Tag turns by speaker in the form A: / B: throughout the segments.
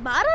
A: 12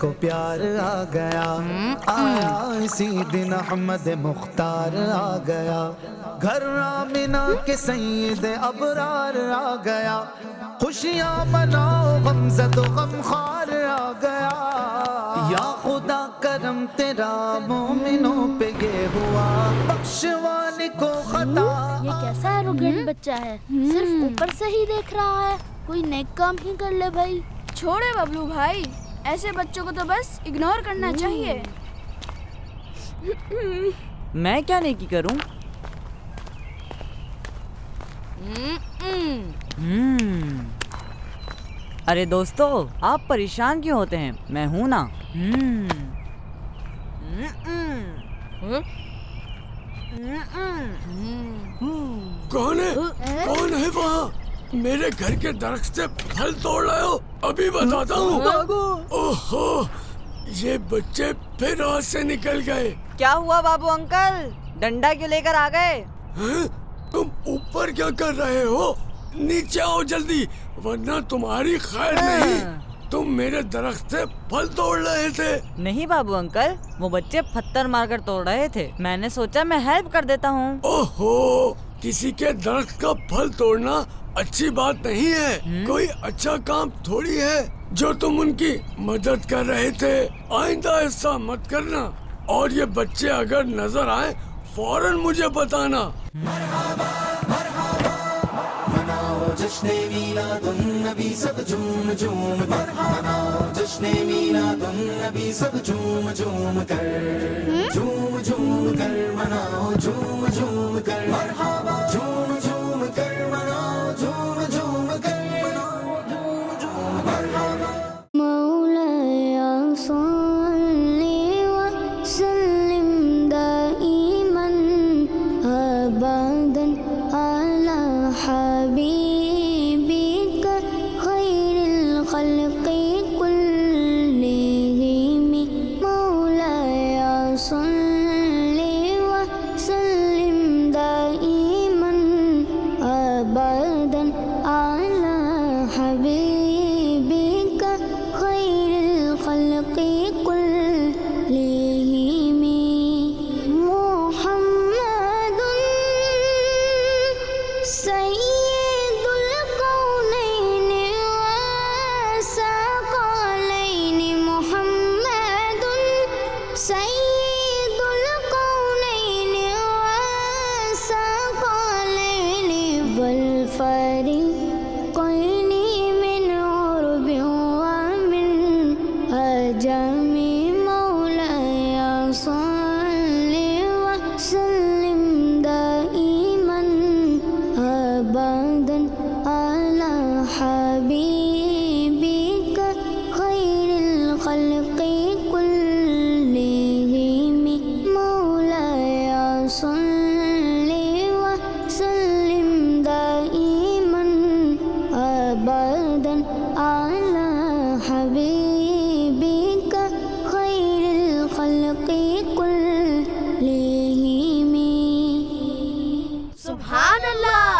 B: کو پیار آ گیا، آیا اسی دن احمد مختار آ گیا، گھر آمنہ کے سید ابرار آ گیا، خوشیاں مناؤ غمزد و غمخوار آ گیا، یا خدا کرم تیرا مومنوں پہ یہ ہوا، بخشوانے کو خطا۔
A: یہ کیسا ایروگینٹ بچہ ہے، صرف اوپر سے ہی دیکھ رہا ہے، کوئی نیک کام ہی کر لے بھائی۔
C: چھوڑے ببلو بھائی، ایسے بچوں کو تو بس اگنور کرنا چاہیے۔
D: میں کیا نیکی کروں؟ ارے دوستو، آپ پریشان کیوں ہوتے ہیں؟ میں ہوں نا۔
E: کون ہے وہاں؟ میرے گھر کے درخت سے پھل توڑ رہے ہو؟ ابھی بتاتا ہوں۔ اوہو، یہ بچے پھر ہاتھ سے نکل گئے۔
D: کیا ہوا بابو انکل؟ ڈنڈا کیوں لے کر آ گئے؟
E: تم اوپر کیا کر رہے ہو؟ نیچے آؤ جلدی، ورنہ تمہاری خیر نہیں۔ تم میرے درخت سے پھل توڑ رہے تھے۔
D: نہیں بابو انکل، وہ بچے پتھر مار کر توڑ رہے تھے، میں نے سوچا میں ہیلپ کر دیتا ہوں۔
E: اوہو، کسی کے درخت کا پھل توڑنا اچھی بات نہیں ہے، کوئی اچھا کام تھوڑی ہے جو تم ان کی مدد کر رہے تھے۔ آئندہ ایسا مت کرنا، اور یہ بچے اگر نظر آئے فوراً مجھے بتانا۔
B: جشن میلاد النبی سب جھوم جھوم کر مناؤ، جشن میلاد النبی سب جھوم جھوم کر، جھوم جھوم کر مناؤ، جھوم جھوم کر مرحبا، جھوم جھوم کر مناؤ، جھوم جھوم کر مناؤ، جھوم جھوم مرحبا۔
F: مولایا صلی وسلم دائما ابدا علی حبیب خلق كلهم مولاي صل وسلم دائما أبدا على حبيبك خير الخلق كلهم محمد سيد الكونين سيد الكونين والثقلين والفريقين من عرب ومن عجم مولاي صل وسلم دائما أبدا على حبيبك خير الخلق صل وسلم دائما أبدا على حبيبك خير الخلق كلهم۔
A: سبحان اللہ۔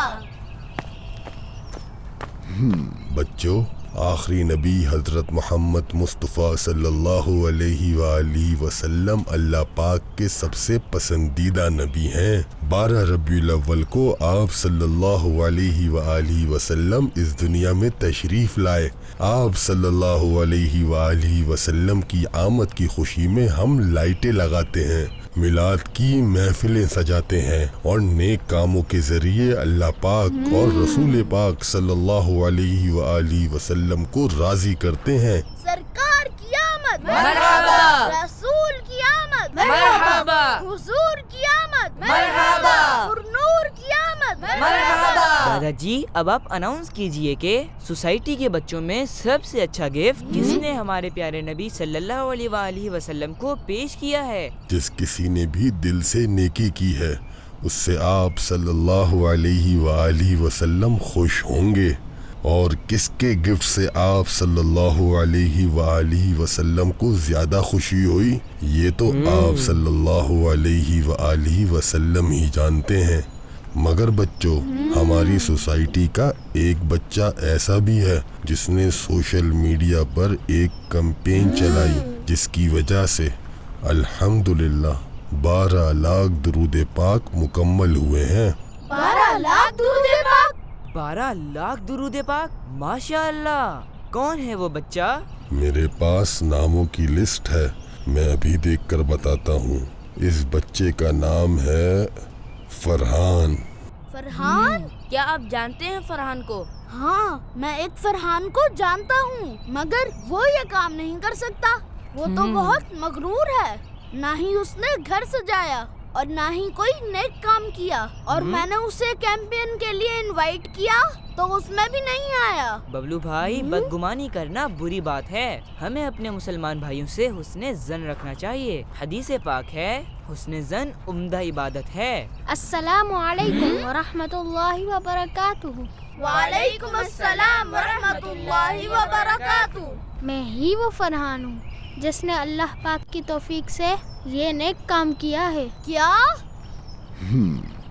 G: بچوں، آخری نبی حضرت محمد مصطفیٰ صلی اللہ علیہ وآلہ وسلم اللہ پاک کے سب سے پسندیدہ نبی ہیں۔ 12 ربیع الاول کو آپ صلی اللہ علیہ وآلہ وسلم اس دنیا میں تشریف لائے۔ آپ صلی اللہ علیہ وآلہ وسلم کی آمد کی خوشی میں ہم لائٹیں لگاتے ہیں، میلاد کی محفلیں سجاتے ہیں اور نیک کاموں کے ذریعے اللہ پاک اور رسول پاک صلی اللہ علیہ وآلہ وسلم کو راضی کرتے ہیں۔
A: سرکار کی آمد،
C: مرحبا۔
A: رسول کی آمد،
C: مرحبا۔
A: حضور کی آمد،
C: مرحبا۔
A: اور نور کی آمد،
C: مرحبا۔
H: دادا جی، اب آپ اناؤنس کیجئے کہ سوسائٹی کے بچوں میں سب سے اچھا گفٹ کس نے ہمارے پیارے نبی صلی اللہ علیہ وآلہ وسلم کو پیش کیا ہے۔
G: جس کسی نے بھی دل سے نیکی کی ہے اس سے آپ صلی اللہ علیہ وآلہ وسلم خوش ہوں گے، اور کس کے گفٹ سے آپ صلی اللہ علیہ وآلہ وسلم کو زیادہ خوشی ہوئی یہ تو آپ صلی اللہ علیہ وآلہ وسلم ہی جانتے ہیں۔ مگر بچوں، ہماری سوسائٹی کا ایک بچہ ایسا بھی ہے جس نے سوشل میڈیا پر ایک کمپین چلائی جس کی وجہ سے الحمدللہ 12 لاکھ درود پاک مکمل ہوئے ہیں۔
A: 12 لاکھ درود پاک؟
H: 12 لاکھ درود پاک؟ ماشاء اللہ! کون ہے وہ بچہ؟
G: میرے پاس ناموں کی لسٹ ہے، میں ابھی دیکھ کر بتاتا ہوں۔ اس بچے کا نام ہے فرحان۔
A: فرحان؟
D: کیا آپ جانتے ہیں فرحان کو؟
A: ہاں، میں ایک فرحان کو جانتا ہوں، مگر وہ یہ کام نہیں کر سکتا۔ وہ تو بہت مغرور ہے، نہ ہی اس نے گھر سجایا اور نہ ہی کوئی نیک کام کیا، اور میں نے اسے کیمپین کے لیے انوائٹ کیا تو اس میں بھی نہیں آیا۔
H: ببلو بھائی، بدگمانی کرنا بری بات ہے۔ ہمیں اپنے مسلمان بھائیوں سے حسن ظن رکھنا چاہیے۔ حدیث پاک ہے، حسن ظن عمدہ عبادت ہے۔
A: السلام علیکم ورحمۃ اللہ وبرکاتہ۔ وعلیکم السلام ورحمۃ اللہ وبرکاتہ۔ میں ہی وہ فرحان ہوں جس نے اللہ پاک کی توفیق سے یہ نیک کام کیا ہے۔ کیا؟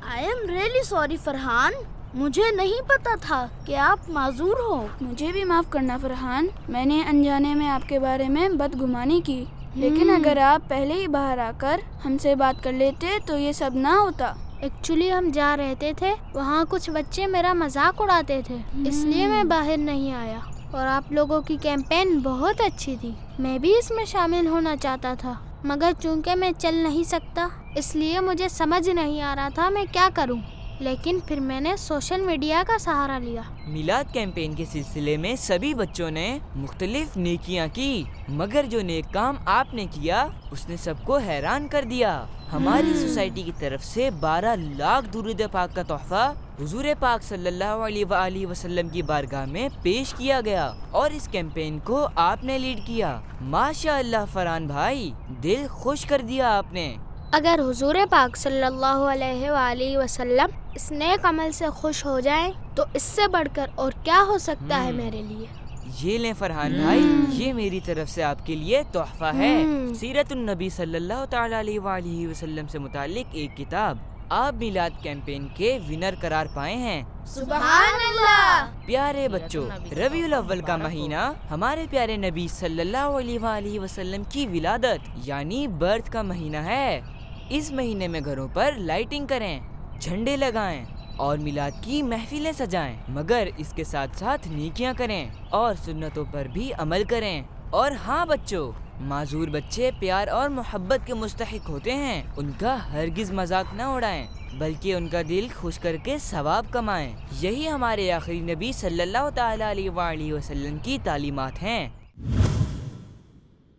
A: I am really sorry Farhan, مجھے نہیں پتا تھا کہ آپ معذور ہو۔
C: مجھے بھی معاف کرنا فرحان، میں نے انجانے میں آپ کے بارے میں بدگمانی کی، لیکن اگر آپ پہلے ہی باہر آ کر ہم سے بات کر لیتے تو یہ سب نہ ہوتا۔
A: ایکچولی ہم جا رہتے تھے، وہاں کچھ بچے میرا مذاق اڑاتے تھے، اس لیے میں باہر نہیں آیا۔ اور آپ لوگوں کی کیمپین بہت اچھی تھی، میں بھی اس میں شامل ہونا چاہتا تھا، مگر چونکہ میں چل نہیں سکتا اس لیے مجھے سمجھ نہیں آ رہا تھا میں کیا کروں، لیکن پھر میں نے سوشل میڈیا کا سہارا لیا۔
H: میلاد کیمپین کے سلسلے میں سبھی بچوں نے مختلف نیکیاں کی، مگر جو نیک کام آپ نے کیا اس نے سب کو حیران کر دیا۔ ہماری سوسائٹی کی طرف سے 12 لاکھ درود پاک کا تحفہ حضور پاک صلی اللہ علیہ وآلہ وسلم کی بارگاہ میں پیش کیا گیا، اور اس کیمپین کو آپ نے لیڈ کیا۔ ماشاء اللہ فرحان بھائی، دل خوش کر دیا آپ نے۔
A: اگر حضور پاک صلی اللہ علیہ وآلہ وسلم اس نیک عمل سے خوش ہو جائیں تو اس سے بڑھ کر اور کیا ہو سکتا ہے میرے لیے۔
H: یہ لیں فرحان بھائی، یہ میری طرف سے آپ کے لیے تحفہ ہے۔ سیرت النبی صلی اللہ تعالی علیہ وآلہ وسلم سے متعلق ایک کتاب آپ میلاد کیمپین کے ونر قرار پائے ہیں۔
A: سبحان اللہ!
H: پیارے بچوں، ربیع الاول کا مہینہ ہمارے پیارے نبی صلی اللہ علیہ وآلہ وسلم کی ولادت یعنی برتھ کا مہینہ ہے۔ اس مہینے میں گھروں پر لائٹنگ کریں، جھنڈے لگائیں اور میلاد کی محفلیں سجائیں، مگر اس کے ساتھ ساتھ نیکیاں کریں اور سنتوں پر بھی عمل کریں۔ اور ہاں بچوں، معذور بچے پیار اور محبت کے مستحق ہوتے ہیں، ان کا ہرگز مذاق نہ اڑائیں بلکہ ان کا دل خوش کر کے ثواب کمائیں۔ یہی ہمارے آخری نبی صلی اللہ تعالی علیہ وآلہ وسلم کی تعلیمات ہیں۔